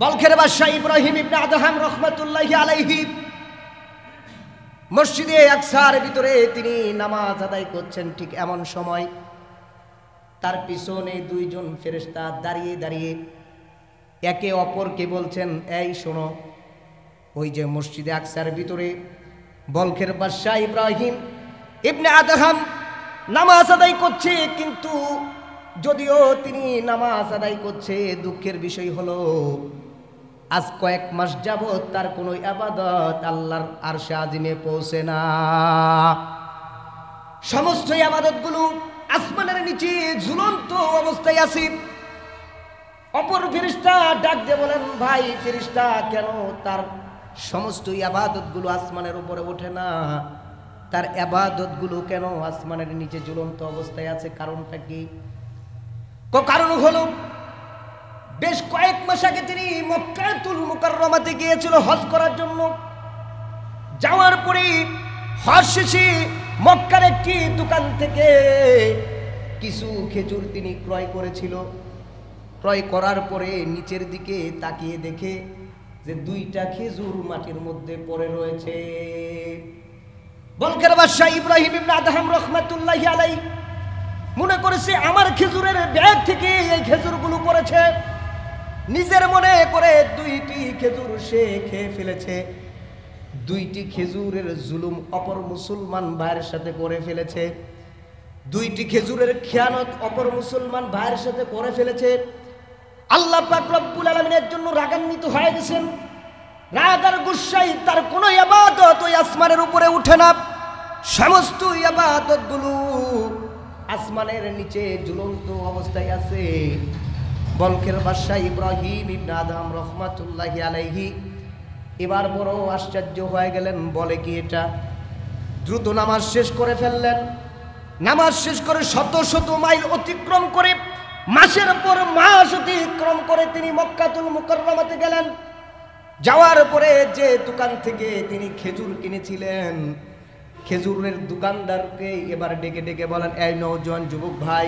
বলখের বাদশাহ ইব্রাহিম ইবনে আদহাম রহমাতুল্লাহি আলাইহি মসজিদে আকসার ভিতরে তিনি নামাজ আদায় করছেন। ঠিক এমন সময় তার পিছনে দুইজন ফেরেশতা দাঁড়িয়ে দাঁড়িয়ে একে অপরকে বলছেন, এই শোনো, ওই যে মসজিদে আকসার ভিতরে বলখের বাদশাহ ইব্রাহিম ইবনে আদহাম নামাজ আদায় করছে, কিন্তু যদিও তিনি নামাজ আদায় করছে, দুঃখের বিষয় হলো আজ কয়েক মাস যাবৎ তার কোনো ইবাদত আল্লাহর আরশে আজিমে পৌঁছে না। সমস্ত ইবাদতগুলো আসমানের নিচে ঝুলন্ত অবস্থায় আছে। অপর ফেরেশতা ডাক দিয়ে বলেন, ভাই ফেরেশতা, কেন তার সমস্ত ইবাদতগুলো আসমানের উপরে ওঠে না? তার ইবাদতগুলো কেন আসমানের নিচে ঝুলন্ত অবস্থায় আছে? কারণটা কি? কারণ হলো বেশ কয়েক মাস আগে তিনি মক্কাতুল মুকাররমাতে গিয়েছিল হজ করার জন্য। যাওয়ার পরে হজ শেষে মক্কার একটি দোকান থেকে কিছু খেজুর তিনি ক্রয় করেছিল। ক্রয় করার পরে নিচের দিকে তাকিয়ে দেখে যে দুইটা খেজুর মাটির মধ্যে পড়ে রয়েছে। বলখের বাদশাহ ইব্রাহিম ইবনে আদহাম রহমাতুল্লাহি আলাইহি মনে করেছে আমার খেজুরের ব্যাগ থেকে এই খেজুরগুলো পড়েছে। নিজের মনে করে দুইটি খেজুর সে খেয়ে ফেলেছে। দুইটি খেজুরের জুলুম অপর মুসলমান ভাইয়ের সাথে করে ফেলেছে। দুইটি খেজুরের খেয়ানত অপর মুসলমান ভাইয়ের সাথে করে ফেলেছে। আল্লাহ পাক রব্বুল আলামিনের জন্য রাগান্বিত হয়ে গেছেন। রাগার গুসায় তার কোনো ইবাদত ওই আসমানের উপরে উঠে না। সমস্ত ইবাদতগুলো আসমানের নিচে ঝুলন্ত অবস্থায় আছে। বলখের বাদশাহ ইব্রাহিম ইবনে আদহাম রহমাতুল্লাহি আলাইহি এবার বড় আশ্চর্য হয়ে গেলেন। বলে কি এটা? দ্রুত নামাজ শেষ করে ফেললেন। নামাজ শেষ করে শত শত মাইল অতিক্রম করে, মাসের পর মাস অতিক্রম করে তিনি মক্কাতুল মুকাররমাতে গেলেন। যাওয়ার পরে যে দোকান থেকে তিনি খেজুর কিনেছিলেন, খেজুরের দোকানদারকে এবার ডেকে ডেকে বলেন, এই নওজোয়ান যুবক ভাই,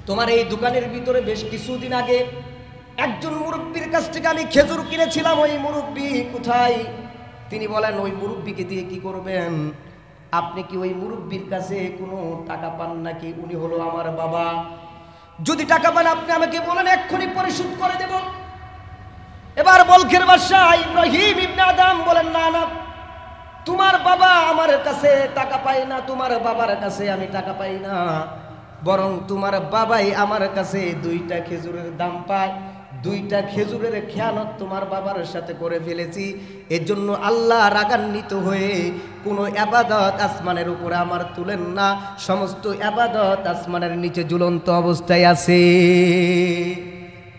তোমার এই দোকানের ভিতরে বেশ কিছুদিন আগে একজন মুরব্বীর কাছ থেকে আমি খেজুর কিনেছিলাম, ওই মুরব্বী কোথায়? তিনি বলেন, ওই মুরব্বীকে দিয়ে কি করবেন? আপনি কি ওই মুরব্বীর কাছে কোনো টাকা পান নাকি? উনি হলো আমার বাবা। যদি টাকা পান আপনি আমাকে বলেন, এক্ষুনি পরিশোধ করে দেব। এবার বলখের বাদশাহ ইব্রাহিম ইবনে আদহাম বলেন, না না, তোমার বাবা আমার কাছে টাকা পায় না, তোমার বাবার কাছে আমি টাকা পাই না, বরং তোমার বাবাই আমার কাছে দুইটা খেজুরের দাম পায়। দুইটা খেজুরের খেয়ানত তোমার বাবার সাথে করে ফেলেছি। এজন্য আল্লাহ রাগান্বিত হয়ে কোনো ইবাদত আসমানের উপরে আমার তুলেন না। সমস্ত ইবাদত আসমানের নিচে ঝুলন্ত অবস্থায় আছে।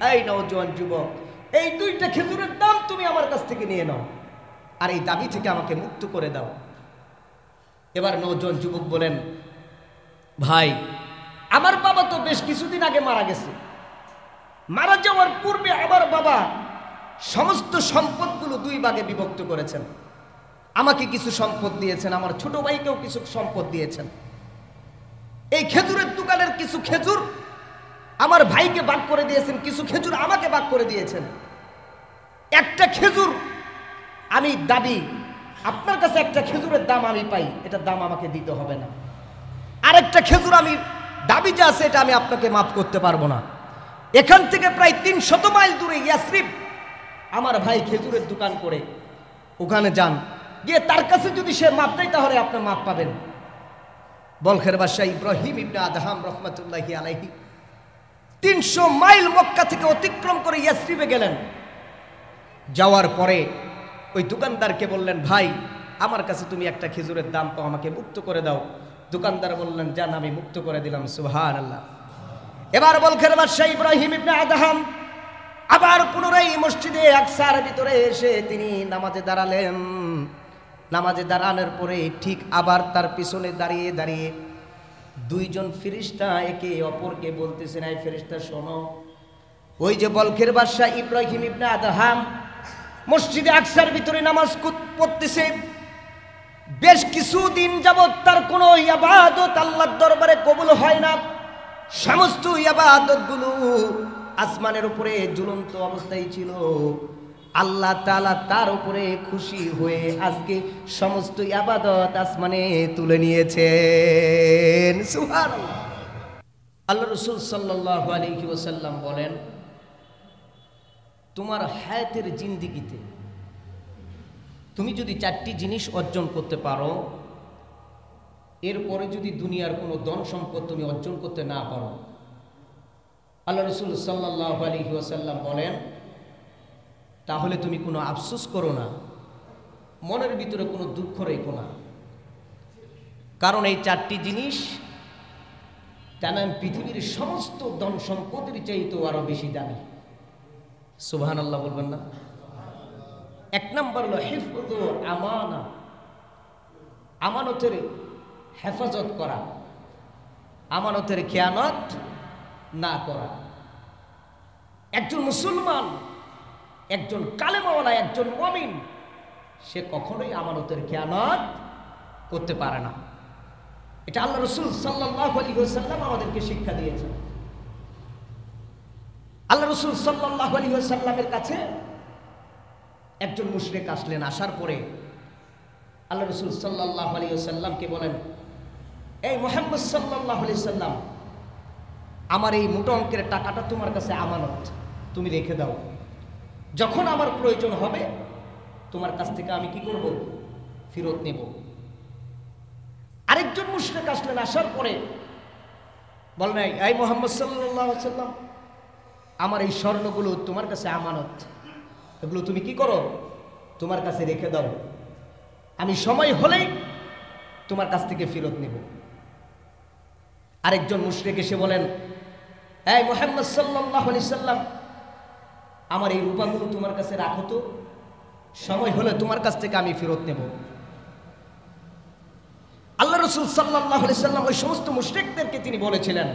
এই নওজোয়ান যুবক, এই দুইটা খেজুরের দাম তুমি আমার কাছ থেকে নিয়ে নাও, আর এই দাবি থেকে আমাকে মুক্ত করে দাও। এবার নওজোয়ান যুবক বলেন, ভাই, আমার বাবা তো বেশ কিছুদিন আগে মারা গেছে। মারা যাওয়ার পূর্বে আমার বাবা সমস্ত সম্পদগুলো দুই ভাগে বিভক্ত করেছেন। আমাকে কিছু সম্পদ দিয়েছেন, আমার ছোট ভাইকেও কিছু সম্পদ দিয়েছেন। এই খেজুরের দোকানের কিছু খেজুর আমার ভাইকে ভাগ করে দিয়েছেন, কিছু খেজুর আমাকে ভাগ করে দিয়েছেন। একটা খেজুর আমি দাবি, আপনার কাছে একটা খেজুরের দাম আমি পাই, এটার দাম আমাকে দিতে হবে না। আরেকটা খেজুর আমি দাবি যা আছে এটা আমি আপনাকে মাফ করতে পারবো না। এখান থেকে প্রায় 300 মাইল দূরে ইয়াসরিব আমার ভাই খেজুরের দোকান করে, ওখানে যান, গিয়ে তার কাছে যদি সে মাপ দেয় তাহলে আপনি মাপ পাবেন। বলখের বাদশাহ ইব্রাহিম ইবনে আদহাম রহমাতুল্লাহি আলাইহি 300 মাইল মক্কা থেকে অতিক্রম করে ইয়াসরিবে গেলেন। যাওয়ার পরে ওই দোকানদারকে বললেন, ভাই, আমার কাছে তুমি একটা খেজুরের দাম পাও, আমাকে মুক্ত করে দাও। দোকানদার বললেন, যান, আমি মুক্ত করে দিলাম। সুবহানাল্লাহ। এবার বলখের বাদশাহ ইব্রাহিম ইবনে আদহাম আবার পুনরায় মসজিদে আকসার ভিতরে এসে তিনি নামাজে দাঁড়ালেন। নামাজে দাঁড়ানোর পরে ঠিক আবার তার পিছনে দাঁড়িয়ে দাঁড়িয়ে দুইজন ফেরেশতা একে অপরকে বলতেছেন, এই ফেরেশতা শোনো, ওই যে বলখের বাদশাহ ইব্রাহিম ইবনে আদহাম মসজিদে আকসার ভিতরে নামাজ পড়তেছে, বেশ কিছুদিন যাবৎ তার কোনো ইবাদত আল্লাহর দরবারে কবুল হয় না। সমস্ত ইবাদতগুলো আসমানের উপরে ঝুলন্ত অবস্থায় ছিল, আল্লাহ তাআলা তার উপরে খুশি হয়ে আজকে সমস্ত ইবাদত আসমানে তুলে নিয়েছেন। সুবহানাল্লাহ। আল্লাহ রাসূল সাল্লাল্লাহু আলাইহি ওয়াসাল্লাম বলেন, তোমার হায়াতের জিন্দেগিতে তুমি যদি 4টি জিনিস অর্জন করতে পারো, এরপরে যদি দুনিয়ার কোনো ধন সম্পদ তুমি অর্জন করতে না পারো, আল্লাহ রাসূল সাল্লাল্লাহু আলাইহি ওয়াসাল্লাম বলেন, তাহলে তুমি কোনো আফসোস করো না, মনের ভিতরে কোনো দুঃখ রেখো না। কারণ এই 4টি জিনিস তামাম পৃথিবীর সমস্ত ধন সম্পদের চাইতেও আরো বেশি দামি। সুবহানাল্লাহ বলবেন না? 1 নম্বর হলো হিফযু আমানা, আমানতের হেফাজত করা, আমানতের খেয়ানত না করা। একজন মুসলমান, একজন কালেমাওয়ালা, একজন মুমিন, সে কখনোই আমানতের খেয়ানত করতে পারে না। এটা আল্লাহ রাসূল সাল্লাল্লাহু আলাইহি ওয়াসাল্লাম আমাদেরকে শিক্ষা দিয়েছেন। আল্লাহ রাসূল সাল্লাল্লাহু আলাইহি ওয়াসাল্লামের কাছে একজন মুশরিক আসলেন। আসার পরে আল্লাহ রাসূল সাল্লাল্লাহু আলাইহি ওয়াসাল্লামকে বলেন, এই মুহাম্মদ সাল্লাল্লাহু আলাইহি ওয়াসাল্লাম, আমার এই মোটা অঙ্কের টাকাটা তোমার কাছে আমানত, তুমি রেখে দাও, যখন আমার প্রয়োজন হবে তোমার কাছ থেকে আমি কি করব? ফেরত নেব। আরেকজন মুশরিক আসলেন। আসার পরে বললেন, এই মুহাম্মদ সাল্লাল্লাহু আলাইহি ওয়াসাল্লাম, আমার এই স্বর্ণগুলো তোমার কাছে আমানত, এগুলো তুমি কি করো? তোমার কাছে রেখে দাও, আমি সময় হলেই তোমার কাছ থেকে ফেরত নেব। আরেকজন মুশরিক এসে বলেন, এই মুহাম্মদ সাল্লাল্লাহু আলাইহি ওয়াসাল্লাম, আমার এই রূপাগুলো তোমার কাছে রাখো তো, সময় হলে তোমার কাছ থেকে আমি ফেরত নেব। আল্লাহ রাসূল সাল্লাল্লাহু আলাইহি ওয়াসাল্লাম ওই সমস্ত মুশরিকদেরকে তিনি বলেছিলেন,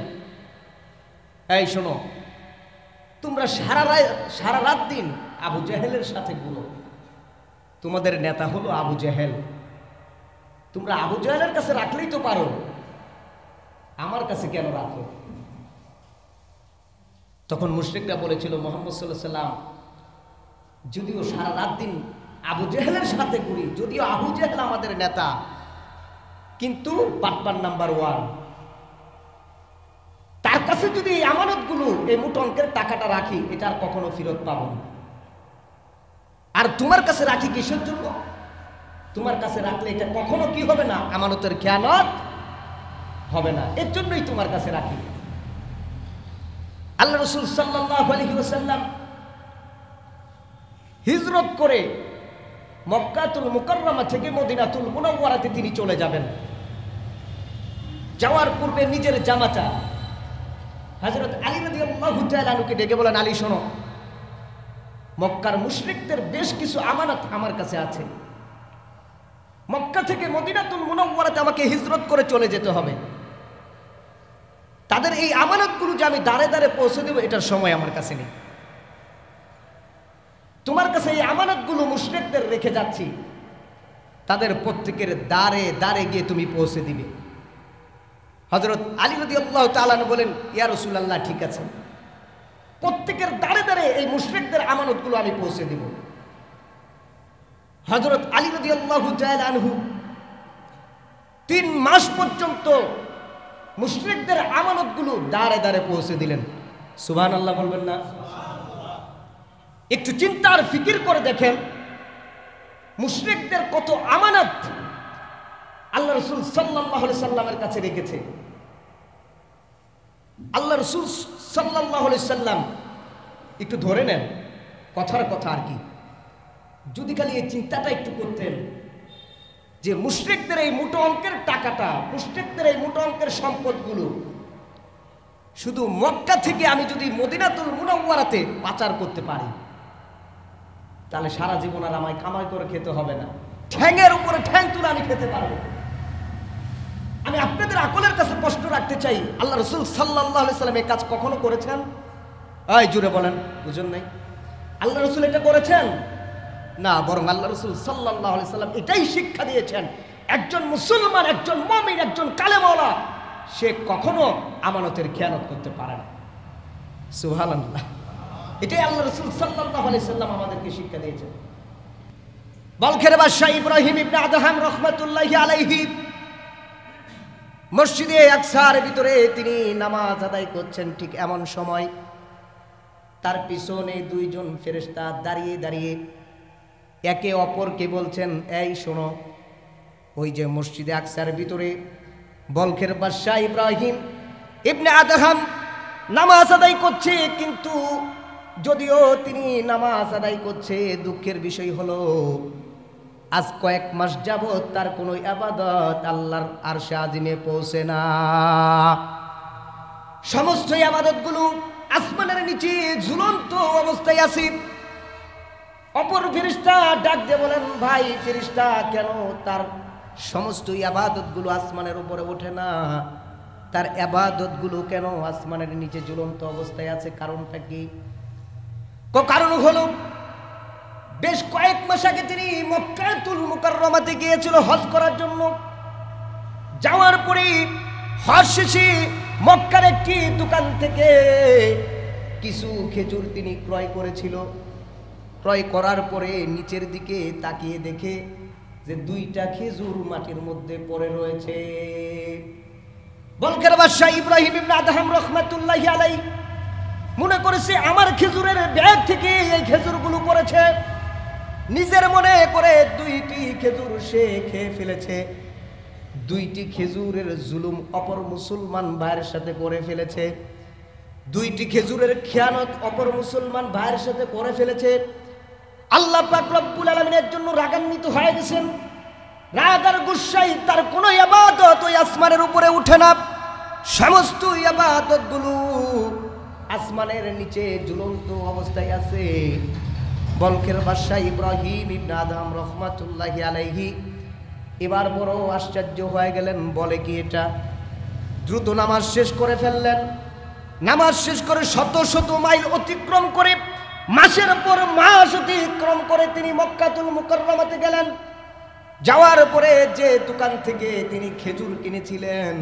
এই শোনো, তোমরা সারা রাত দিন আবু জেহেলের সাথে ঘুরো, তোমাদের নেতা হলো আবু জেহেল, তোমরা আবু জেহেলের কাছে রাখলেই তো পারো, আমার কাছে কেন রাখো? তখন মুশরিকরা বলেছিল, মুহাম্মদ সাল্লাল্লাহু আলাইহি ওয়াসাল্লাম, যদিও সারা রাত দিন আবু জেহেলের সাথে ঘুরি, যদিও আবু জেহেল আমাদের নেতা, কিন্তু বাটপার নাম্বার 1, তার কাছে যদি এই আমানতগুলো, এই মোটা অঙ্কের টাকাটা রাখি, এটা আর কখনো ফেরত পাবো না। আর তোমার কাছে রাখি কিসের জন্য? তোমার কাছে রাখলে এটা কখনো কি হবে না? আমানতের খেয়ানত হবে না, এর জন্যই তোমার কাছে রাখি। আল্লাহ রাসূল সাল্লাল্লাহু আলাইহি ওয়াসাল্লাম হিজরত করে মক্কাতুল মুকাররমা থেকে মদিনাতুল মুনাওয়ারাতে তিনি চলে যাবেন। যাওয়ার পূর্বে নিজের জামাতা হযরত আলী রাদিয়াল্লাহু তাআলা আনহুকে ডেকে বলেন, আলী শোনো, মক্কার মুশরিকদের বেশ কিছু আমানত আমার কাছে আছে, মক্কা থেকে মদিনাতুল মুনাওয়ারাতে আমাকে হিজরত করে চলে যেতে হবে, তাদের এই আমানতগুলো যে আমি দাঁড়ে দাঁড়ে পৌঁছে দেব, এটার সময় আমার কাছে নেই, তোমার কাছে এই আমানতগুলো মুশরিকদের রেখে যাচ্ছি, তাদের প্রত্যেকের দাঁড়ে দাঁড়ে গিয়ে তুমি পৌঁছে দিবে। হযরত আলী রাদিয়াল্লাহু তাআলা বলেন, ইয়া রাসূলুল্লাহ, ঠিক আছে, প্রত্যেকের দাঁড়ে দাঁড়ে এই মুশরিকদের আমানতগুলো আমি পৌঁছে দিব। হযরত আলী রাদিয়াল্লাহু তাআলা আনহু 3 মাস পর্যন্ত মুশরিকদের আমানতগুলো দাঁড়ে দাঁড়ে পৌঁছে দিলেন। সুবহানাল্লাহ বলবেন না? একটু চিন্তা আর ফিকির করে দেখেন, মুশরিকদের কত আমানত আল্লাহ রাসূল সাল্লাল্লাহু আলাইহি সাল্লামের কাছে রেখেছে। আল্লাহ রাসূল সাল্লাল্লাহু আলাইহি সাল্লাম একটু ধরে নেন, কথার কথা আর কি, যদি খালি এই চিন্তাটা একটু করতেন যে মুশরিকদের এই মোটা অঙ্কের টাকাটা, মুশরিকদের এই মোটা অঙ্কের সম্পদগুলো শুধু মক্কা থেকে আমি যদি মদিনাতুল মুনাওয়ারাতে পাচার করতে পারি, তাহলে সারা জীবন আর আমায় কামাই করে খেতে হবে না, ঠ্যাঙের উপরে ঠ্যাং তুলে আমি খেতে পারবো। আমি আপনাদের আকলের কাছে প্রশ্ন রাখতে চাই, আল্লাহ রাসূল সাল্লাল্লাহু আলাইহি সাল্লাম এই কাজ কখনো করেছেন? এই জুড়ে বলেন, বুঝুন নাই? আল্লাহ রাসূল এটা করেছেন না, বরং আল্লাহ রাসূল সাল্লাল্লাহু আলাইহি সাল্লাম এটাই শিক্ষা দিয়েছেন, একজন মুসলমান, একজন মুমিন, একজন কালেমাওয়ালা, সে কখনো আমানতের খেয়ানত করতে পারে না। সুবহানাল্লাহ। এটাই আল্লাহ রাসূল সাল্লাল্লাহু আলাইহি সাল্লাম আমাদেরকে শিক্ষা দিয়েছেন। বলখের বাদশা ইব্রাহিম ইবনে আদহাম রাহমাতুল্লাহি আলাইহি মসজিদে আকসার ভিতরে তিনি নামাজ আদায় করছেন। ঠিক এমন সময় তার পিছনে দুইজন ফেরেশতা দাঁড়িয়ে দাঁড়িয়ে একে অপরকে বলছেন, এই শোনো, ওই যে মসজিদে আকসার ভিতরে বলখের বাদশা ইব্রাহিম ইবনে আদহাম নামাজ আদায় করছে, কিন্তু যদিও তিনি নামাজ আদায় করছে, দুঃখের বিষয় হলো আজ কয়েক মাস যাবত তার কোনো ইবাদত আল্লাহর আরশে আজিমে পৌঁছে না। সমস্ত ইবাদতগুলো আসমানের নিচে ঝুলন্ত অবস্থায় আছে। অপর ফেরেশতা ডাক দিয়ে বলেন, ভাই ফেরেশতা, কেন তার সমস্ত ইবাদতগুলো আসমানের উপরে ওঠে না? তার ইবাদতগুলো কেন আসমানের নিচে ঝুলন্ত অবস্থায় আছে? কারণটা কি? কারণ হলো বেশ কয়েক মাস আগে তিনি মক্কাতুল মুকাররমাতে গিয়েছিল হজ করার জন্য। যাওয়ার পরে হজ শেষে মক্কার একটি দোকান থেকে কিছু খেজুর তিনি ক্রয় করেছিল। ক্রয় করার পরে নিচের দিকে তাকিয়ে দেখে যে দুইটা খেজুর মাটির মধ্যে পড়ে রয়েছে। বলখের বাদশা ইব্রাহিম ইবনে আদহাম রাহমাতুল্লাহি আলাইহি মনে করেছে আমার খেজুরের ব্যাগ থেকে এই খেজুরগুলো পড়েছে। নিজের মনে করে দুইটি খেজুর সে খেয়ে ফেলেছে। দুইটি খেজুরের জুলুম অপর মুসলমান ভাইয়ের সাথে করে ফেলেছে। দুইটি খেজুরের খেয়ানত অপর মুসলমান ভাইয়ের সাথে করে ফেলেছে। আল্লাহ পাক রব্বুল আলামিনের জন্য রাগান্বিত হয়ে গেছেন। রাগ আর গুসায় তার কোনো ইবাদত ওই আসমানের উপরে উঠে না। সমস্ত ইবাদতগুলো আসমানের নিচে ঝুলন্ত অবস্থায় আছে। বলখের বাদশা ইব্রাহিম ইবনে আদহাম রাহমাতুল্লাহি আলাইহি এবার বড় আশ্চর্য হয়ে গেলেন। বলে কি এটা? দ্রুত নামাজ শেষ করে ফেললেন। নামাজ শেষ করে শত শত মাইল অতিক্রম করে, মাসের পর মাস অতিক্রম করে তিনি মক্কাতুল মুকাররমাতে গেলেন। যাওয়ার পরে যে দোকান থেকে তিনি খেজুর কিনেছিলেন,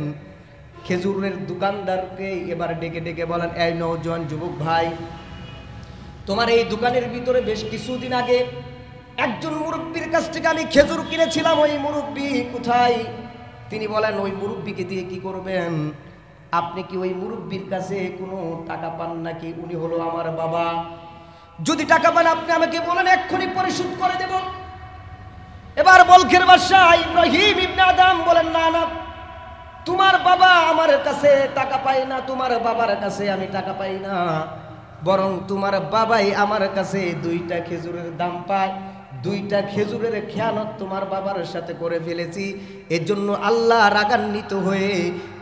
খেজুরের দোকানদারকে এবার ডেকে ডেকে বলেন, এই নওজোয়ান যুবক ভাই, তোমার এই দোকানের ভিতরে বেশ কিছুদিন আগে একজন মুরব্বীর কাছ থেকে আমি খেজুর কিনেছিলাম। ওই মুরব্বী কোথায়? তিনি বলেন, ওই মুরব্বীকে দিয়ে কি করবেন? আপনি কি ওই মুরব্বীর কাছে কোনো টাকা পান নাকি? উনি হলো আমার বাবা। যদি টাকা পান আপনি আমাকে বলেন, এক্ষুনি পরিশোধ করে দেব। এবার বলখের বাদশা ইব্রাহিম ইবনে আদহাম বলেন, না না, তোমার বাবা আমার কাছে টাকা পায় না, তোমার বাবার কাছে আমি টাকা পাই না, বরং তোমার বাবাই আমার কাছে দুইটা খেজুরের দাম পায়। দুইটা খেজুরের খেয়ানত তোমার বাবার সাথে করে ফেলেছি। এজন্য আল্লাহ রাগান্বিত হয়ে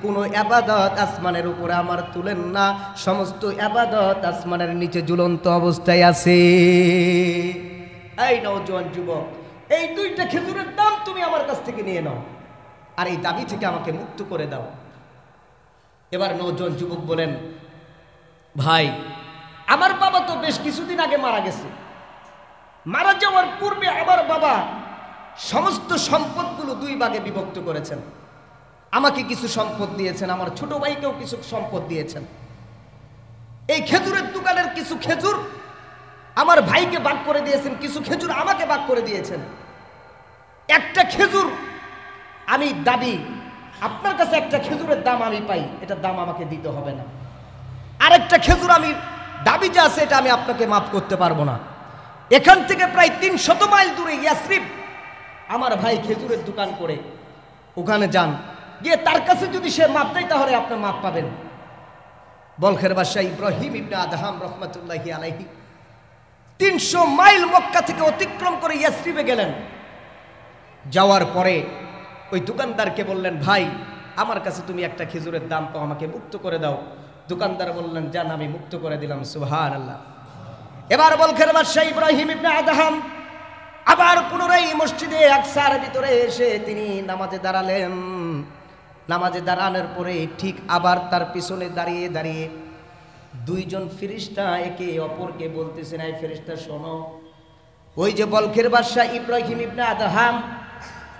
কোনো ইবাদত আসমানের উপরে আমার তুলেন না। সমস্ত ইবাদত আসমানের নিচে ঝুলন্ত অবস্থায় আছে। এই নওজোয়ান যুবক, এই দুইটা খেজুরের দাম তুমি আমার কাছ থেকে নিয়ে নাও, আর এই দাবি থেকে আমাকে মুক্ত করে দাও। এবার নওজোয়ান যুবক বলেন, ভাই, আমার বাবা তো বেশ কিছুদিন আগে মারা গেছে। মারা যাওয়ার পূর্বে আমার বাবা সমস্ত সম্পদগুলো দুই ভাগে বিভক্ত করেছেন। আমাকে কিছু সম্পদ দিয়েছেন, আমার ছোট ভাইকেও কিছু সম্পদ দিয়েছেন। এই খেজুরের দোকানের কিছু খেজুর আমার ভাইকে ভাগ করে দিয়েছেন, কিছু খেজুর আমাকে ভাগ করে দিয়েছেন। একটা খেজুর আমি দাবি, আপনার কাছে একটা খেজুরের দাম আমি পাই, এটার দাম আমাকে দিতে হবে না। আরেকটা খেজুর আমি দাবি যা আছে এটা আমি আপনাকে মাফ করতে পারবো না। এখান থেকে প্রায় ৩০০ মাইল দূরে ইয়াসরিব আমার ভাই খেজুরের দোকান করে, ওখানে যান, গিয়ে তার কাছে যদি সে মাপ দেয় তাহলে আপনি মাপ পাবেন। বলখের বাদশা ইব্রাহিম ইবনে আদহাম রাহমাতুল্লাহি আলাইহি ৩০০ মাইল মক্কা থেকে অতিক্রম করে ইয়াসরিবে গেলেন। যাওয়ার পরে ওই দোকানদারকে বললেন, ভাই, আমার কাছে তুমি একটা খেজুরের দাম পাও, আমাকে মুক্ত করে দাও। দোকানদার বললেন, যান, আমি মুক্ত করে দিলাম। সুবহানাল্লাহ। এবার বলখের বাদশা ইব্রাহিম ইবনে আদহাম আবার পুনরায় মসজিদে আকসার ভিতরে এসে তিনি নামাজে দাঁড়ালেন। নামাজে দাঁড়ানোর পরে ঠিক আবার তার পিছনে দাঁড়িয়ে দাঁড়িয়ে দুইজন ফেরেশতা একে অপরকে বলতেছেন, এই ফেরেশতা শোনো, ওই যে বলখের বাদশা ইব্রাহিম ইবনে আদহাম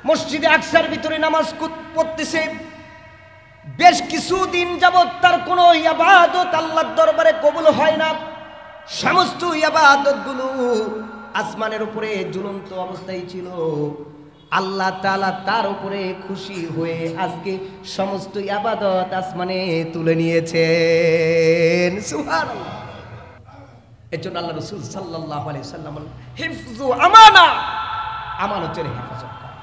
মসজিদে আকসার ভিতরে নামাজ পড়তেছে, বেশ কিছুদিন যাবৎ তার কোনো ইবাদত আল্লাহর দরবারে কবুল হয় না। সমস্ত ইবাদতগুলো আসমানের উপরে ঝুলন্ত অবস্থায় ছিল। আল্লাহ তাআলা তার উপরে খুশি হয়ে আজকে সমস্ত ইবাদত আসমানে তুলে নিয়েছেন। সুবহানাল্লাহ। এজন্য আল্লাহ রাসূল সাল্লাল্লাহু আলাইহি সাল্লাম হিফযু আমানা, আমানতের হেফাজত করা।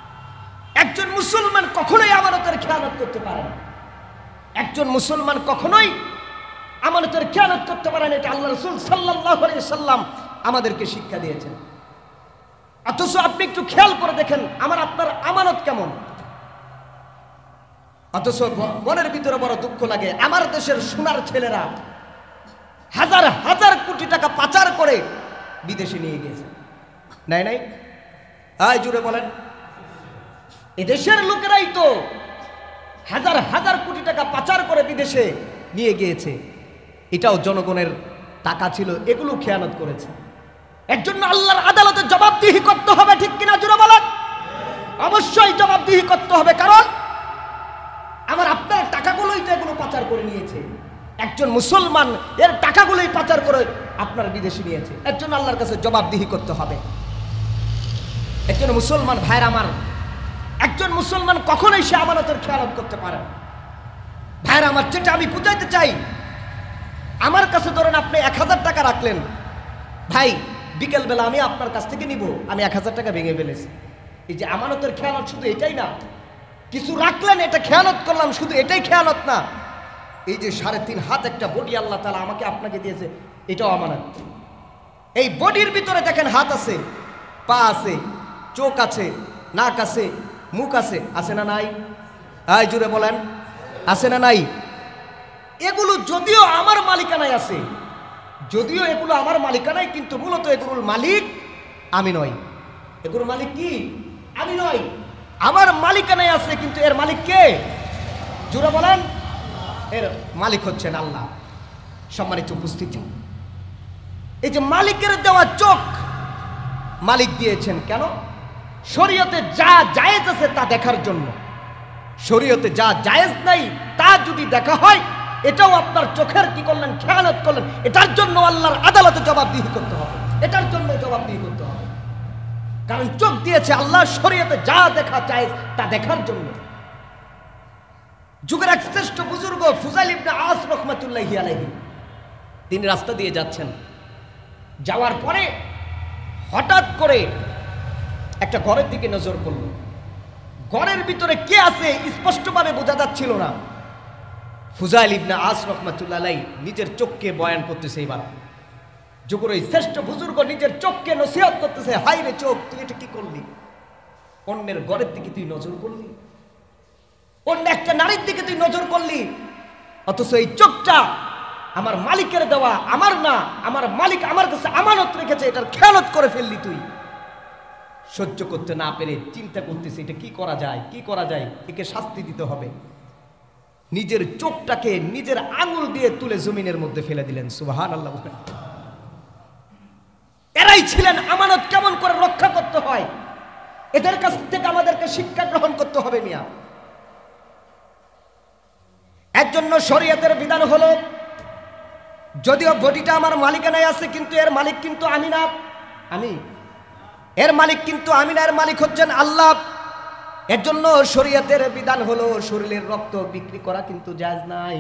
একজন মুসলমান কখনোই আমানতের খেয়ানত করতে পারে না। একজন মুসলমান কখনোই আমানতের খেয়ানত করতে পারে না। এটা আল্লাহ রাসূল সাল্লাল্লাহু আলাইহি সাল্লাম আমাদেরকে শিক্ষা দিয়েছেন। অথচ আপনি একটু খেয়াল করে দেখেন আমার আপনার আমানত কেমন। অথচ মনের ভিতরে বড় দুঃখ লাগে, আমার দেশের সোনার ছেলেরা হাজার হাজার কোটি টাকা পাচার করে বিদেশে নিয়ে গিয়েছে। নাই নাই, আয় জুড়ে বলেন। এদেশের লোকেরাই তো হাজার হাজার কোটি টাকা পাচার করে বিদেশে নিয়ে গিয়েছে। এটাও জনগণের টাকা ছিল, এগুলো খেয়ানত করেছে। এর জন্য আল্লাহর আদালতে জবাবদিহি করতে হবে, ঠিক কিনা জুড়ে বলেন? অবশ্যই জবাবদিহি করতে হবে, কারণ আমার আপনার টাকাগুলোই তো এগুলো পাচার করে নিয়েছে। একজন মুসলমান এর টাকাগুলোই পাচার করে আপনার বিদেশে নিয়েছে। এর জন্য আল্লাহর কাছে জবাবদিহি করতে হবে। একজন মুসলমান ভাইরা আমার, একজন মুসলমান কখনোই সে আমানতের খেয়ানত করতে পারে না। ভাইরা আমার, যেটা আমি বুঝাইতে চাই, আমার কাছে ধরেন আপনি 1000 টাকা রাখলেন, ভাই বিকেলবেলা আমি আপনার কাছ থেকে নিব, আমি 1000 টাকা ভেঙে ফেলেছি। এই যে আমানতের খেয়ানত শুধু এটাই না, কিছু রাখলেন এটা খেয়ানত করলাম, শুধু এটাই খেয়ানত না। এই যে 3.5 হাত একটা বডি আল্লাহ তাআলা আমাকে আপনাকে দিয়েছে, এটাও আমানত। এই বডির ভিতরে দেখেন হাত আছে, পা আছে, চোখ আছে, নাক আছে, মুখ আছে, আছে না নাই? আয় জুড়ে বলেন, আছে না নাই? এগুলো যদিও আমার মালিকানায় আছে, যদিও এগুলো আমার মালিকানায়, কিন্তু মূলত এগুলোর মালিক আমি নই। এগুলোর মালিক কি? আমি নই। আমার মালিকানায় আছে, কিন্তু এর মালিক কে? জুড়ে বলেন। এর মালিক হচ্ছেন আল্লাহ। সম্মানিত উপস্থিতি, এই যে মালিকের দেওয়া চোখ মালিক দিয়েছেন কেন? শরীয়তে যা জায়েজ আছে তা দেখার জন্য। শরীয়তে যা জায়েজ নাই তা যদি দেখা হয়, এটাও আপনার চোখের কি করলেন? খেয়ানত করলেন। এটার জন্য আল্লাহর আদালতে জবাবদিহি করতে হবে, এটার জন্য জবাবদিহি করতে হবে। কারণ চোখ দিয়েছে আল্লাহ, শরীয়তে যা দেখা জায়েজ তা দেখার জন্য। যুগের এক শ্রেষ্ঠ বুজুর্গ ফুজাইল ইবনে আস রাহমাতুল্লাহি আলাইহি, তিনি রাস্তা দিয়ে যাচ্ছেন। যাওয়ার পরে হঠাৎ করে একটা ঘরের দিকে নজর করল। ঘরের ভিতরে কে আছে স্পষ্টভাবে বোঝা যাচ্ছিল না। ফুজাইল ইবনে আস রাহমাতুল্লাহি আলাইহি নিজের চোখকে বয়ান করতেছে। এবার যুগের এই শ্রেষ্ঠ বুজুর্গ নিজের চোখকে নসিহত করতেছে, হাই রে চোখ, তুই এটা কি করলি? অন্যের ঘরের দিকে তুই নজর করলি, অন্য একটা নারীর দিকে তুই নজর করলি, অথচ এই চোখটা আমার মালিকের দেওয়া, আমার না। আমার মালিক আমার কাছে আমানত রেখেছে, এটার খেয়ানত করে ফেললি তুই। সহ্য করতে না পেরে চিন্তা করতেছে, এটা কি করা যায়, কি করা যায়, একে শাস্তি দিতে হবে। নিজের চোখটাকে নিজের আঙুল দিয়ে তুলে জমিনের মধ্যে ফেলে দিলেন। সুবহানাল্লাহ। এরাই ছিলেন আমানত কেমন করে রক্ষা করতে হয়। এদের কাছ থেকে আমাদেরকে শিক্ষা গ্রহণ করতে হবে মিয়া। এর জন্য শরীয়তের বিধান হলো, যদিও বডিটা আমার মালিকানায় আছে, কিন্তু এর মালিক কিন্তু আমি না। এর মালিক কিন্তু আমি না, এর মালিক হচ্ছেন আল্লাহ। এর জন্য শরীয়তের বিধান হলো, শরীরের রক্ত বিক্রি করা কিন্তু জায়েজ নাই।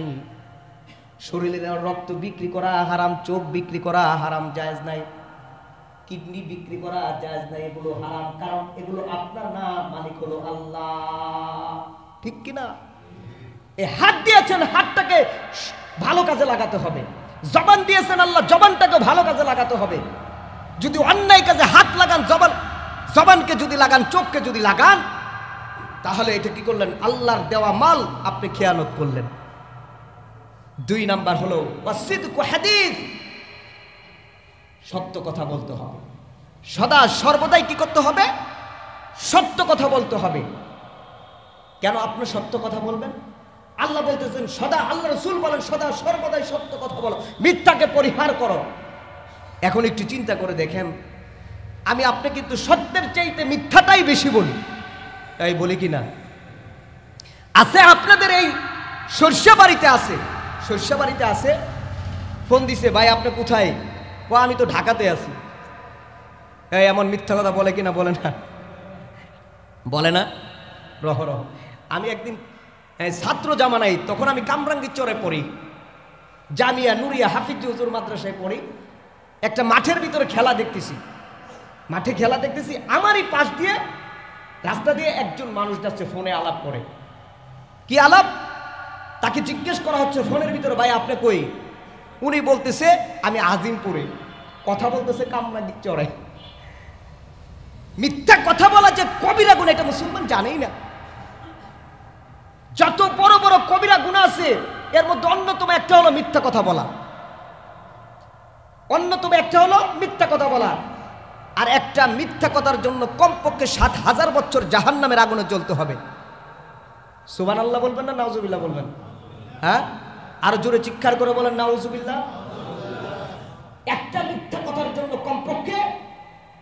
শরীরের রক্ত বিক্রি করা হারাম, চোখ বিক্রি করা হারাম, জায়েজ নাই। কিডনি বিক্রি করা জায়েজ নাই, এগুলো হারাম। কারণ এগুলো আপনার না, মালিক হলো আল্লাহ। ঠিক কিনা? এই হাত দিয়েছেন, হাতটাকে ভালো কাজে লাগাতে হবে। জবান দিয়েছেন আল্লাহ, জবানটাকে ভালো কাজে লাগাতে হবে। যদি অন্যায় কাজে হাত লাগান, জবানকে যদি লাগান, চোখকে যদি লাগান, তাহলে এটা কি করলেন? আল্লাহর দেওয়া মাল আপনি খেয়ানত করলেন। 2 নাম্বার হলো ওয়াসিদকু হাদিস, সত্য কথা বলতে হবে। সদা সর্বদাই কি করতে হবে? সত্য কথা বলতে হবে। কেন আপনি সত্য কথা বলবেন? আল্লাহ বলতেছেন সদা, আল্লাহ রাসূল বলেন সদা সর্বদাই সত্য কথা বলো, মিথ্যাকে পরিহার করো। এখন একটু চিন্তা করে দেখেন, আমি আপনি কিন্তু সত্যের চাইতে মিথ্যাটাই বেশি বলি, তাই বলি কি না? আছে আপনাদের এই সরষাবাড়িতে আছে, সরষাবাড়িতে আছে, ফোন দিছে, ভাই আপনি কোথায়? আমি তো ঢাকাতে আছি। এই এমন মিথ্যা কথা বলে কিনা? বলে না, বলে না রহ রহ। আমি একদিন ছাত্র জামানাই, তখন আমি কামরাঙ্গীর চরে পড়ি, জামিয়া নুরিয়া হাফিজ হুজুর মাদ্রাসায় পড়ি। একটা মাঠের ভিতরে খেলা দেখতেছি, মাঠে খেলা দেখতেছি, আমারই পাশ দিয়ে রাস্তা দিয়ে একজন মানুষ যাচ্ছে, ফোনে আলাপ করে। কি আলাপ? তাকে জিজ্ঞেস করা হচ্ছে ফোনের ভিতরে, ভাই আপনি কই? উনি বলতেছে আমি আজিমপুরে। কথা বলতেছে কামরাঙ্গীর চরে। মিথ্যা কথা বলা যে কবিরা গুনাহ, এটা মুসলমান জানেই না। যত বড় বড় কবিরা গুনাহ আছে, এর মধ্যে অন্যতম একটা হলো মিথ্যা কথা বলা, অন্যতম একটা হলো মিথ্যা কথা বলা। আর একটা মিথ্যা কথার জন্য কমপক্ষে ৭,০০০ বছর জাহান্নামের আগুনে জ্বলতে হবে। সুবহানাল্লাহ বলবেন না নাউজুবিল্লাহ বলবেন? হ্যাঁ, আরো জোরে চিৎকার করে বলেন নাউজুবিল্লাহ। একটা মিথ্যা কথার জন্য কমপক্ষে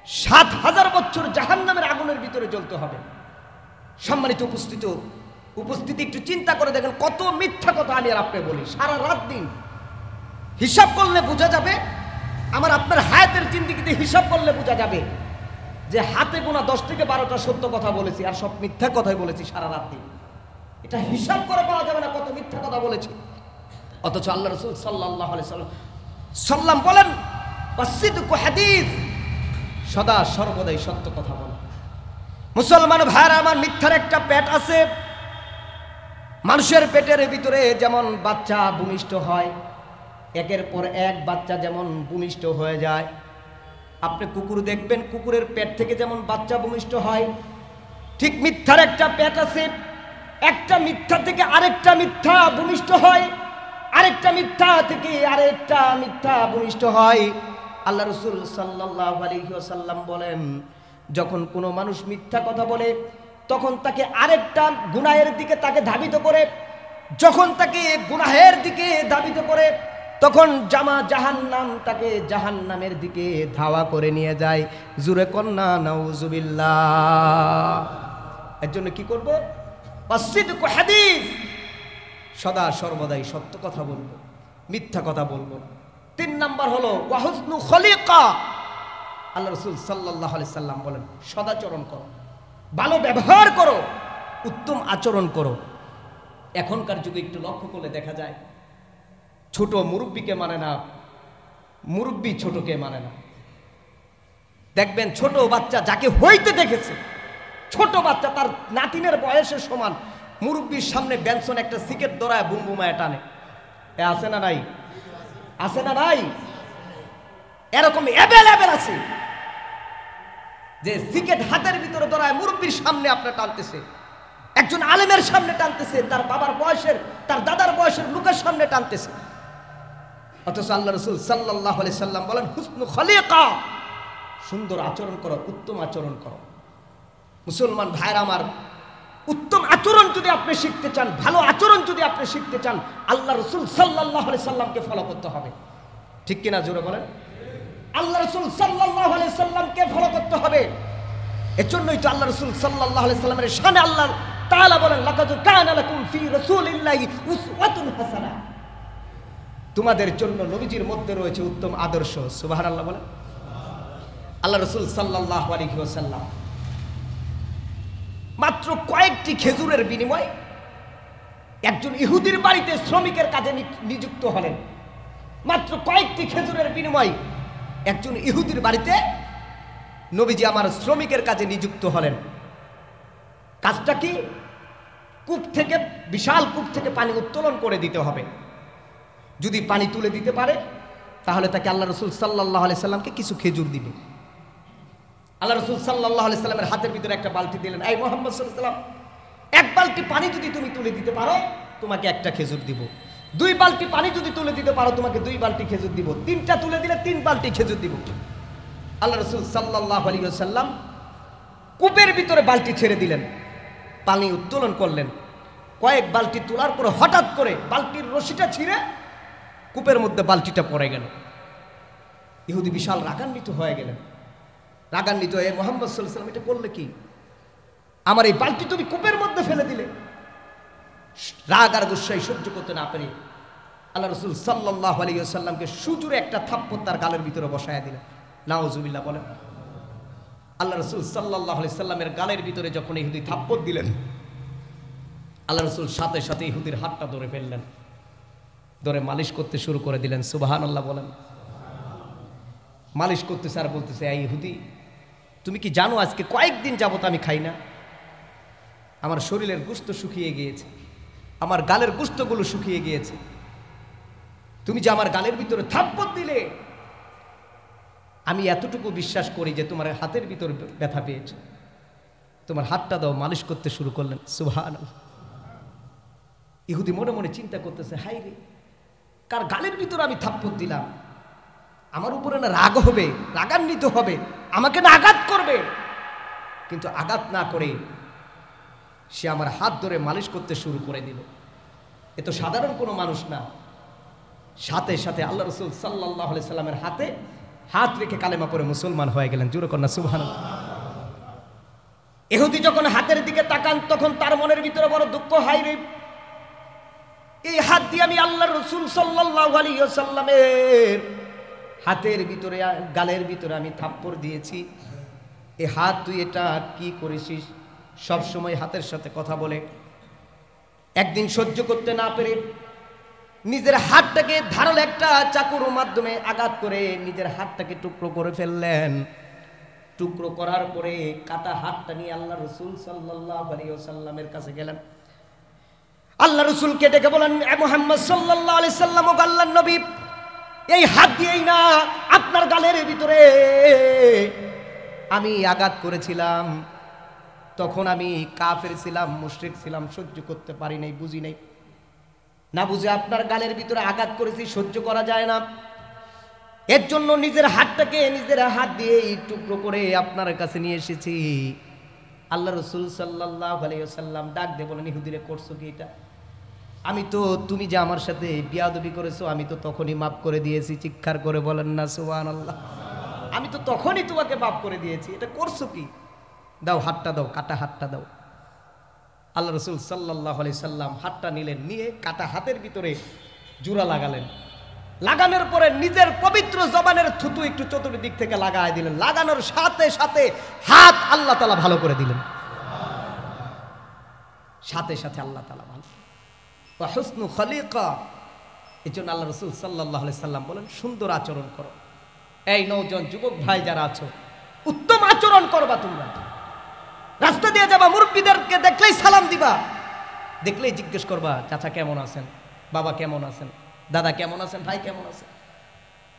৭,০০০ বছর জাহান্নামের আগুনের ভিতরে জ্বলতে হবে। সম্মানিত উপস্থিতি, একটু চিন্তা করে দেখেন কত মিথ্যা কথা আমি আর আপনি বলি সারা রাত দিন। হিসাব করলে বোঝা যাবে, আমার আপনার হায়াতের জিন্দেগিতে হিসাব করলে বোঝা যাবে যে হাতে গোনা ১০ থেকে ১২টা সত্য কথা বলেছি, আর সব মিথ্যা কথাই বলেছি সারা রাত দিন। এটা হিসাব করে পাওয়া যাবে না কত মিথ্যা কথা বলেছি। অথচ আল্লাহ রাসূল সাল্লাল্লাহু আলাইহি সাল্লাম বলেন, ওয়াসিদকু হাদিস, সদা সর্বদাই সত্য কথা বলা। মুসলমান ভাইরা আমার, মিথ্যার একটা পেট আছে। মানুষের পেটের ভিতরে যেমন বাচ্চা ভূমিষ্ঠ হয়, একের পর এক বাচ্চা যেমন ভূমিষ্ঠ হয়ে যায়। আপনি কুকুর দেখবেন, কুকুরের পেট থেকে যেমন বাচ্চা ভূমিষ্ঠ হয়, ঠিক মিথ্যার একটা পেট আছে। একটা মিথ্যা থেকে আরেকটা মিথ্যা ভূমিষ্ঠ হয়, আরেকটা মিথ্যা থেকে আরেকটা মিথ্যা ভূমিষ্ঠ হয়। আল্লাহ রাসূল সাল্লাল্লাহু আলাইহি ওয়াসাল্লাম বলেন, যখন কোনো মানুষ মিথ্যা কথা বলে তখন তাকে আরেকটা গুনাহের দিকে তাকে ধাবিত করে। যখন তাকে গুনাহের দিকে ধাবিত করে তখন জাহান্নাম তাকে জাহান্নামের দিকে ধাওয়া করে নিয়ে যায়। জুরে কন্না নাউজুবিল্লাহ। এর জন্য কি করব? ওয়াসিদকু হাদিস, সদা সর্বদাই সত্য কথা বলবো, মিথ্যা কথা বলবো। ৩ নাম্বার হলো ওয়া হুসনু খলিকা। আল্লাহ রাসূল সাল্লাল্লাহু আলাইহি সাল্লাম বলেন, সদাচরণ করো, ভালো ব্যবহার করো, উত্তম আচরণ করো। এখনকার যুগে একটু লক্ষ্য করলে দেখা যায় ছোট মুরব্বীকে মানে না, মুরব্বী ছোটকে মানে না। দেখবেন ছোট বাচ্চা যাকে হইতে দেখেছে, ছোট বাচ্চা তার নাতিনের বয়সের সমান, মুরব্বীর সামনে বেনসন একটা সিগারেট ধরায় বুমবুমায় টানে। এ আছে না নাই? আছে না নাই? এরকম অ্যাভেলেবেল আছে যে সিগারেট হাতের ভিতরে ধরায় মুরব্বীর সামনে আপনার টানতেছে, একজন আলেমের সামনে টানতেছে, তার বাবার বয়সের, তার দাদার বয়সের লোকের সামনে টানতেছে। অথচ আল্লাহ রাসূল সাল্লাল্লাহু আলাইহি সাল্লাম বলেন, হুসনু খলিকা, সুন্দর আচরণ করো, উত্তম আচরণ করো। মুসলমান ভাইরা আমার, উত্তম আচরণ যদি আপনি শিখতে চান, ভালো আচরণ যদি আপনি শিখতে চান, আল্লাহ রাসূল সাল্লাল্লাহু আলাইহি সাল্লামকে ফলো করতে হবে। ঠিক কিনা জোরে বলেন? আল্লাহ রাসূল সাল্লাল্লাহু আলাইহি সাল্লামকে ফলো করতে হবে। এজন্যই তো আল্লাহ রাসূল সাল্লাল্লাহু আলাইহি সাল্লামের শানে আল্লাহ তাআলা বলেন, লাকাদ কানা লাকুম ফি রাসূলিল্লাহি উসওয়াতুন হাসানাহ, তোমাদের জন্য নবীজির মধ্যে রয়েছে উত্তম আদর্শ। সুবহানাল্লাহ বলেন। আল্লাহ রাসূল সাল্লাল্লাহু আলাইহি ওয়াসাল্লাম মাত্র কয়েকটি খেজুরের বিনিময়ে একজন ইহুদির বাড়িতে শ্রমিকের কাজে নিযুক্ত হলেন। মাত্র কয়েকটি খেজুরের বিনিময়ে একজন ইহুদির বাড়িতে নবীজি আমার শ্রমিকের কাজে নিযুক্ত হলেন। কাজটা কি? কূপ থেকে, বিশাল কূপ থেকে পানি উত্তোলন করে দিতে হবে। যদি পানি তুলে দিতে পারে তাহলে তাকে আল্লাহ রাসূল সাল্লাল্লাহু আলাইহি সাল্লামকে কিছু খেজুর দিবে। আল্লাহ রাসূল সাল্লাল্লাহু আলাইহি সাল্লামের হাতের ভিতরে একটা বালতি দিলেন, এই মুহাম্মদ সাল্লাল্লাহু আলাইহি সাল্লাম, এক বালতি পানি যদি তুমি তুলে দিতে পারো তোমাকে একটা খেজুর দিব। 2 বালতি পানি যদি তুলে দিতে পারো তোমাকে 2 বালতি খেজুর দিব। 3টা তুলে দিলে 3 বালতি খেজুর দিব। আল্লাহ রাসূল সাল্লাল্লাহু আলাইহি ওয়াসাল্লাম কূপের ভিতরে বালতি ছেড়ে দিলেন, পানি উত্তোলন করলেন। কয়েক বালতি তোলার পর হঠাৎ করে বালতির রশিটা ছিঁড়ে কূপের মধ্যে বালতিটা পড়ে গেল। ইহুদি বিশাল রাগান্বিত হয়ে গেলেন। রাগান্বিত হয়ে মুহাম্মদ সাল্লাল্লাহু আলাইহি ওয়াসাল্লাম, এটা করলে কি? আমার এই বালতি তুমি কূপের মধ্যে ফেলে দিলে। রাগ আর গুসাই সহ্য করতে না পেরে আল্লাহ রসুল সাল্লাল্লাহু আলাইহি ওয়াসাল্লামকে সুজুরে একটা থাপ্পড় তার গালের ভিতরে বসায়া দিলেন। নাউজুবিল্লাহ বলেন। আল্লাহ রসুল সাল্লাল্লাহু আলাইহি সাল্লামের গালের ভিতরে যখন ইহুদি থাপ্পড় দিলেন, আল্লাহ রসুল সাথে সাথে ইহুদির হাতটা ধরে ফেললেন, ধরে মালিশ করতে শুরু করে দিলেন। সুবহানাল্লাহ বলেন। মালিশ করতেছে আর বলতেছে, এই ইহুদি, তুমি কি জানো আজকে কয়েকদিন যাবত আমি খাই না, আমার শরীরের গোশত শুকিয়ে গিয়েছে, আমার গালের গোশতগুলো শুকিয়ে গিয়েছে, তুমি যে আমার গালের ভিতরে থাপ্পড় দিলে, আমি এতটুকু বিশ্বাস করি যে তোমার হাতের ভিতর ব্যথা পেয়েছে, তোমার হাতটা দাও। মালিশ করতে শুরু করলেন। সুবহানাল্লাহ। ইহুদি মনে মনে চিন্তা করতেছে, হাই রে, কার গালের ভিতরে আমি থাপ্পড় দিলাম, আমার উপরে না রাগ হবে, রাগান্বিত হবে, আমাকে না আঘাত করবে, কিন্তু আঘাত না করে সে আমার হাত ধরে মালিশ করতে শুরু করে দিল। এ তো সাধারণ কোনো মানুষ না। সাথে সাথে আল্লাহ রসুল সাল্লাল্লাহু আলাইহি সাল্লামের হাতে হাত রেখে কালেমা পড়ে মুসলমান হয়ে গেলেন। জোরে কন্যা সুবহানাল্লাহ। ইহুদি যখন হাতের দিকে তাকান তখন তার মনের ভিতরে বড় দুঃখ, হায় রে, এই হাত দিয়ে আমি আল্লাহর রাসূল সাল্লাল্লাহু আলাইহি ওয়াসাল্লামের হাতের ভিতরে, গালের ভিতরে আমি থাপ্পড় দিয়েছি, এই হাত তুই এটা কি করেছিস? সব সময় হাতের সাথে কথা বলে। একদিন সহ্য করতে না পেরে নিজের হাতটাকে ধারাল একটা চাকুর মাধ্যমে আঘাত করে নিজের হাতটাকে টুকরো করে ফেললেন। টুকরো করার পরে কাটা হাতটা নিয়ে আল্লাহ রাসূল সাল্লাল্লাহু আলাইহি ওয়াসাল্লামের কাছে গেলেন। আল্লাহ রাসূলকে ডেকে বলেন, এ মুহাম্মদ সাল্লাল্লাহু আলাইহি সাল্লাম, ও আল্লাহর নবী, এই হাত দিয়েই না আপনার গালের ভিতরে আমি আঘাত করেছিলাম, তখন আমি কাফের ছিলাম, মুশরিক ছিলাম, সহ্য করতে পারি নাই, বুঝি নাই, না বুঝে আপনার গালের ভিতরে আঘাত করেছি, সহ্য করা যায় না, এর জন্য নিজের হাতটাকে নিজের হাত দিয়ে টুকরো করে আপনার কাছে নিয়ে এসেছি। আল্লাহ রাসূল সাল্লাল্লাহু আলাইহি ওয়াসাল্লাম ডাক দিয়ে বলেন, ইহুদিরে করছো কি এটা? আমি তো, তুমি যে আমার সাথে বিয়াদবি করেছো, আমি তো তখনই মাফ করে দিয়েছি। চিৎকার করে বলেন না সুবহানাল্লাহ। আমি তো তখনই তোমাকে মাফ করে দিয়েছি, এটা করছো কি? দাও হাতটা দাও, কাটা হাতটা দাও। আল্লাহ রাসূল সাল্লাল্লাহু আলাইহি সাল্লাম হাতটা নিলেন, নিয়ে কাটা হাতের ভিতরে জোড়া লাগালেন। লাগানোর পরে নিজের পবিত্র জবানের থুতু একটু চতুর্দিক থেকে লাগায় দিলেন। লাগানোর সাথে সাথে হাত আল্লাহ তাআলা ভালো করে দিলেন। সাথে সাথে আল্লাহ তাআলা ভালো। ওয়া হুসনু খলিকা, এজন্য আল্লাহ রাসূল সাল্লাল্লাহু আলাইহি সাল্লাম বলেন, সুন্দর আচরণ করো। এই নওজোয়ান যুবক ভাই যারা আছো, উত্তম আচরণ করবা। তোমরা রাস্তা দিয়ে যাবা, মুরব্বিদেরকে দেখলেই সালাম দিবা, দেখলেই জিজ্ঞেস করবা, চাচা কেমন আছেন, বাবা কেমন আছেন, দাদা কেমন আছেন, ভাই কেমন আছেন।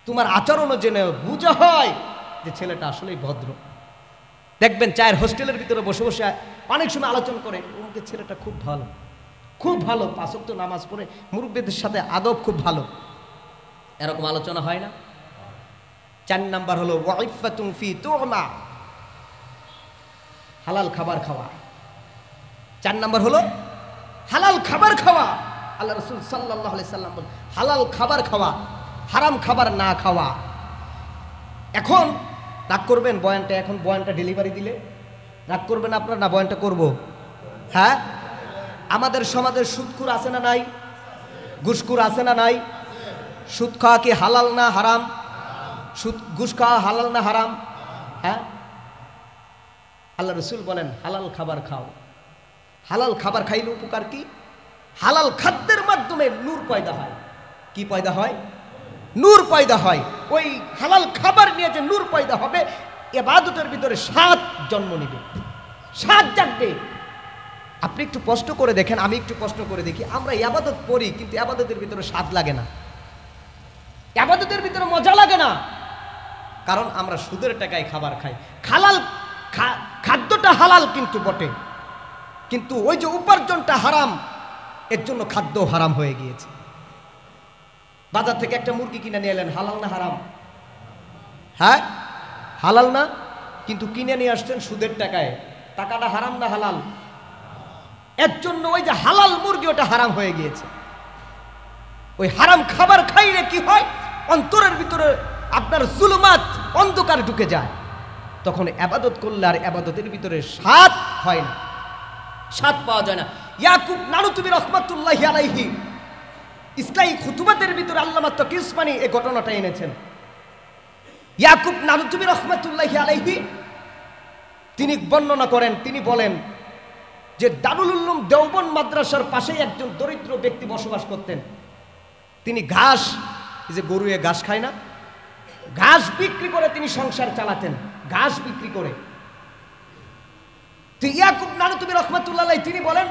তোমার আচরণও জেনে বুঝা হয় যে ছেলেটা আসলেই ভদ্র। দেখবেন চায়ের হোস্টেলের ভিতরে বসে বসে অনেক সময় আলোচনা করে, ওকে ছেলেটা খুব ভালো, খুব ভালো, পাঁচ ওয়াক্ত নামাজ পড়ে, মুরব্বিদের সাথে আদব খুব ভালো, এরকম আলোচনা হয় না? 4 নাম্বার হলো ওয়াইফাতুন ফি তুমা, হালাল খাবার খাওয়া। 4 নাম্বার হলো হালাল খাবার খাওয়া। আল্লাহ রাসূল সাল্লাল্লাহু আলাইহি সাল্লাম বলেন, হালাল খাবার খাওয়া, হারাম খাবার না খাওয়া। এখন রাগ করবেন বয়ানটা, এখন বয়ানটা ডেলিভারি দিলে রাগ করবেন আপনারা, না বয়ানটা করব? হ্যাঁ, আমাদের সমাজে সুদখোর আছে না নাই? ঘুষখোর আছে না নাই? সুদ খাওয়া কি হালাল না হারাম? ঘুষ খাওয়া হালাল না হারাম? হ্যাঁ, আল্লাহ রাসূল বলেন হালাল খাবার খাও। হালাল খাবার খাইলে উপকার কি? হালাল খাদ্যের মাধ্যমে নূর পয়দা হয়। কি পয়দা হয়? নূর পয়দা হয়। ওই হালাল খাবার নিয়ে যে নূর পয়দা হবে, ইবাদতের ভিতরে স্বাদ জন্ম নেবে, স্বাদ জাগবে। আপনি একটু প্রশ্ন করে দেখেন, আমি একটু প্রশ্ন করে দেখি, আমরা ইবাদত করি কিন্তু ইবাদতের ভিতরে স্বাদ লাগে না, ইবাদতের ভিতরে মজা লাগে না, কারণ আমরা সুদের টাকায় খাবার খাই। হালাল খাদ্যটা হালাল কিন্তু বটে, কিন্তু ওই যে উপার্জনটা হারাম, এর জন্য খাদ্য হারাম হয়ে গিয়েছে। বাজার থেকে একটা মুরগি কিনে নিয়ে এলেন, হালাল না হারাম? হ্যাঁ, হালাল না, কিন্তু কিনে নিয়ে আসছেন সুদের টাকায়, টাকাটা হারাম না হালাল? এর জন্য ওই যে হালাল মুরগি, ওটা হারাম হয়ে গিয়েছে। ওই হারাম খাবার খাইলে কি হয়? অন্তরের ভিতরে আপনার জুলুমাত, অন্ধকার ঢুকে যায়। তখন ইবাদত করলে আর ইবাদতের ভিতরে স্বাদ হয় না, স্বাদ পাওয়া যায় না। ইয়াকুব নানুতুবি রহমাতুল্লাহি আলাইহি ইসলামী খুতুবাতের ভিতরে আল্লামা তকি উসমানী এই ঘটনাটা এনেছেন। ইয়াকুব নানুতুবি রহমাতুল্লাহি আলাইহি তিনি বর্ণনা করেন, তিনি বলেন যে দারুল উলুম দেওবন্দ মাদ্রাসার পাশেই একজন দরিদ্র ব্যক্তি বসবাস করতেন। তিনি ঘাস, এই যে গরুয়ে ঘাস খায় না, ঘাস বিক্রি করে তিনি সংসার চালাতেন, ঘাস বিক্রি করে। তো ইয়াকুব নানুতুবি রহমাতুল্লাহ আলাইহি তিনি বলেন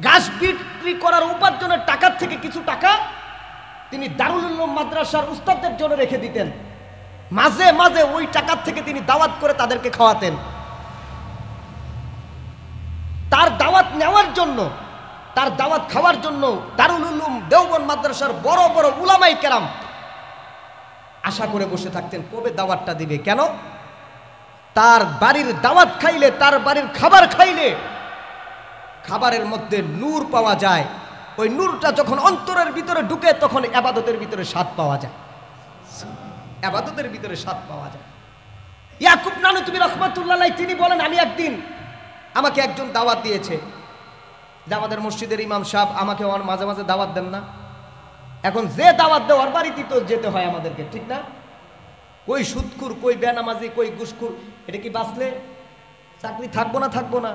ঘাস বিক্রি করার উপার্জনের টাকার থেকে কিছু টাকা তিনি দারুল উলুম মাদ্রাসার উস্তাদদের জন্য রেখে দিতেন। মাঝে মাঝে ওই টাকার থেকে তিনি দাওয়াত করে তাদেরকে খাওয়াতেন। তার দাওয়াত নেওয়ার জন্য, তার দাওয়াত খাওয়ার জন্য দারুল উলুম দেওবন্দ মাদ্রাসার বড় বড় উলামায়ে কেরাম আশা করে বসে থাকতেন কবে দাওয়াতটা দিবে। কেন? তার বাড়ির দাওয়াত খাইলে, তার বাড়ির খাবার খাইলে খাবারের মধ্যে নূর পাওয়া যায়। ওই নূরটা যখন অন্তরের ভিতরে ঢুকে তখন ইবাদতের ভিতরে স্বাদ পাওয়া যায়, ইবাদতের ভিতরে স্বাদ পাওয়া যায়। ইয়াকুব নানুতুবি রহমাতুল্লাহ আলাইহি তিনি বলেন আমি একদিন, আমাকে একজন দাওয়াত দিয়েছে যে আমাদের মসজিদের ইমাম সাহেব আমাকে মাঝে মাঝে দাওয়াত দেন না। এখন যে দাওয়াত দেওয়ার বাড়িতে তো যেতে হয় আমাদেরকে, ঠিক না? কই সুদখুর, কই বেনামাজি, কই ঘুষখুর, এটা কি বাঁচলে চাকরি থাকবো না? থাকবো না?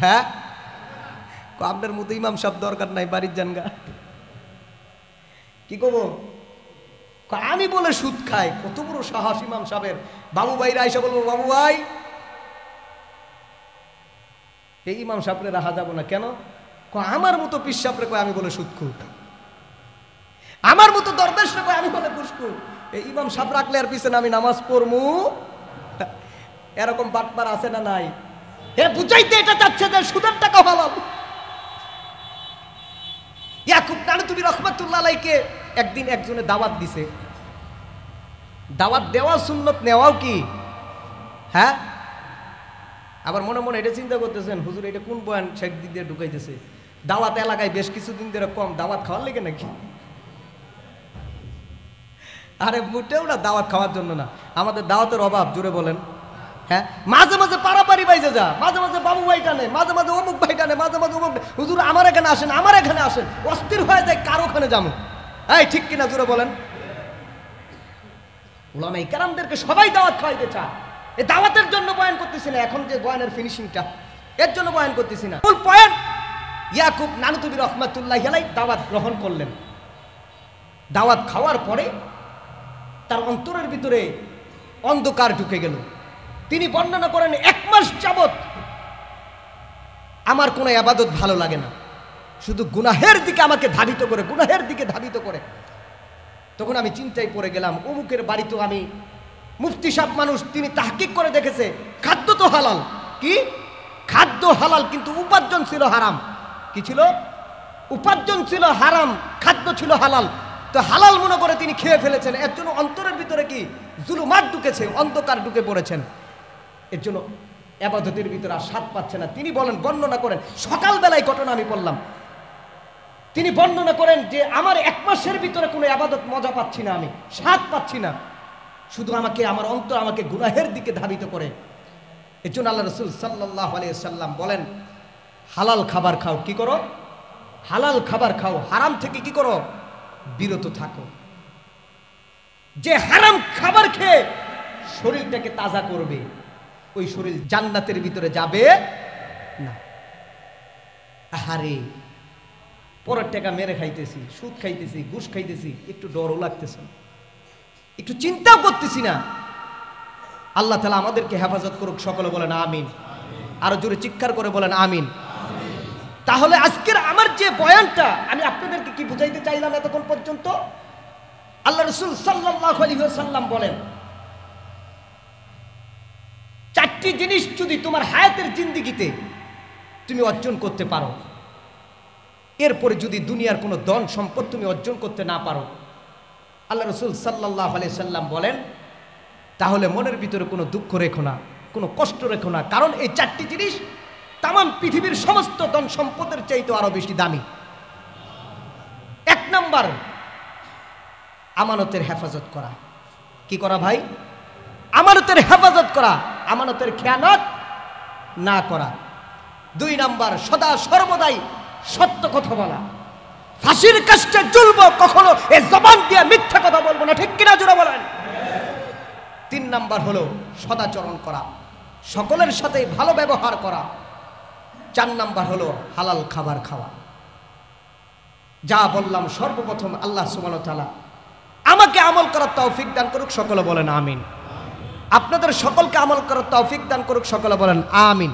হ্যাঁ, আপনার মতো ইমাম সাহেব দরকার নাই, বাড়ির জানগা। কি করবো? আমি বলে সুদ খাই, কত বড় সাহস ইমাম সাহেবের। বাবু ভাইরা আইসা বলবো বাবু ভাই, এই ইমাম সাহেবরে রাখা যাবো না। কেন? আমার মতো পীর সাহেবরে কয় আমি বলে সুদখুর, আমার মতো দরবেশরে কয় আমি বলে ঘুষখুর। এই ইমাম সাহেব রাখলে আর পিছনে আমি নামাজ পড়মু, এরকম বাটপার আছে না নাই? এ বুঝাইতে এটা চাচ্ছে যে সুদের টাকা হালাল। ইয়াকুব নানুতুবি রহমাতুল্লাহ আলাইহিকে একদিন একজনে দাওয়াত দিছে। দাওয়াত দেওয়া সুন্নত, নেওয়াও কি? হ্যাঁ, আবার মনে মনে এটা চিন্তা করতেছেন হুজুর এটা কোন বয়ান শেখ দিক দিয়ে ঢুকাইতেছে। দাওয়াত এলাকায় বেশ কিছুদিন ধরে কম, দাওয়াত খাওয়ার লেগে নাকি? আরে মোটেও না, দাওয়াত খাওয়ার জন্য না, আমাদের দাওয়াতের অভাব। জোরে বলেন। হ্যাঁ, মাঝে মাঝে পারাপারি বাইজে যা, মাঝে মাঝে বাবু ভাই টানে, মাঝে মাঝে অমুক ভাই টানে, মাঝে মাঝে অমুক হুজুর আমার এখানে আসেন, আমার এখানে আসেন, অস্থির হয়ে যায় কার ওখানে যাবো। এই ঠিক কিনা? জোরে বলেন। উলামায়ে কেরামদেরকে সবাই দাওয়াত খাওয়াইতে চায়। এই দাওয়াতের জন্য বয়ান করতেছি না, এখন যে বয়ানের ফিনিশিংটা এর জন্য বয়ান করতেছি না। মূল পয়েন্ট, ইয়াকুব নানুতুবি রহমাতুল্লাহি আলাইহি দাওয়াত গ্রহণ করলেন। দাওয়াত খাওয়ার পরে তার অন্তরের ভিতরে অন্ধকার ঢুকে গেল। তিনি বর্ণনা করেন 1 মাস যাবত আমার কোনো ইবাদত ভালো লাগে না, শুধু গুনাহের দিকে আমাকে ধাবিত করে, গুনাহের দিকে ধাবিত করে। তখন আমি চিন্তায় পড়ে গেলাম, অমুকের বাড়িতেও আমি, মুফতি সাহেব মানুষ, তিনি তাহকিক করে দেখেছে খাদ্য তো হালাল। কি? খাদ্য হালাল, কিন্তু উপার্জন ছিল হারাম। কি ছিল? উপার্জন ছিল হারাম, খাদ্য ছিল হালাল। তো হালাল মনে করে তিনি খেয়ে ফেলেছেন। এর জন্য অন্তরের ভিতরে কি জুলুমাত ঢুকেছে, অন্ধকার ঢুকে পড়েছেন। এর জন্য ইবাদতের ভিতরে আর স্বাদ পাচ্ছে না। তিনি বলেন, বর্ণনা করেন, সকালবেলায় ঘটনা আমি বললাম, তিনি বর্ণনা করেন যে আমার 1 মাসের ভিতরে কোনো ইবাদত মজা পাচ্ছি না, আমি স্বাদ পাচ্ছি না, শুধু আমাকে, আমার অন্তর আমাকে গুনাহের দিকে ধাবিত করে। এর জন্য আল্লাহ রাসূল সাল্লাল্লাহু আলাইহি ওয়াসাল্লাম বলেন হালাল খাবার খাও। কি করো? হালাল খাবার খাও, হারাম থেকে কি করো? বিরত থাকো। যে হারাম খাবার খেয়ে শরীরটাকে তাজা করবে, ওই শরীর জান্নাতের ভিতরে যাবে না। আহারে, পরের টাকা মেরে খাইতেছি, সুদ খাইতেছি, ঘুষ খাইতেছি, একটু ডরও লাগতেছে, একটু চিন্তাও করতেছি না। আল্লাহ তাআলা আমাদেরকে হেফাজত করুক। সকলে বলেন আমিন। আরো জোরে চিৎকার করে বলেন আমিন। তাহলে আজকের আমার যে বয়ানটা, আমি আপনাদেরকে কি বুঝাইতে চাইলাম এতক্ষণ পর্যন্ত? আল্লাহ রাসূল সাল্লাল্লাহু আলাইহি ওয়াসাল্লাম বলেন 4টি জিনিস যদি তোমার হায়াতের জিন্দেগিতে তুমি অর্জন করতে পারো, এরপরে যদি দুনিয়ার কোনো ধন সম্পদ তুমি অর্জন করতে না পারো, আল্লাহ রাসূল সাল্লাল্লাহু আলাইহি ওয়াসাল্লাম বলেন তাহলে মনের ভিতরে কোনো দুঃখ রেখো না, কোনো কষ্ট রেখো না। কারণ এই 4টি জিনিস তামাম পৃথিবীর সমস্ত ধন সম্পদের চাইতে আরো বেশি দামি। 1 নাম্বার, আমানতের হেফাজত করা। কি করা ভাই? আমানতের হেফাজত করা, আমানতের খেয়ানত না করা। 2 নাম্বার সদা সর্বদাই সত্য কথা বলা। ফাঁসির কাস্টে ঝুলবো, কখনো এ জবান দিয়ে মিথ্যা কথা বলবো না, ঠিক কিনা জোরে বলেন। 3 নাম্বার হলো সদাচরণ করা, সকলের সাথে ভালো ব্যবহার করা। 4 নাম্বার হলো হালাল খাবার খাওয়া। যা বললাম সর্বপ্রথম আল্লাহ সুবহানাহু ওয়া তাআলা আমাকে আমল করার তৌফিক দান করুক, সকলে বলেন আমিন। আপনাদের সকলকে আমল করার তৌফিক দান করুক, সকলে বলেন আমিন।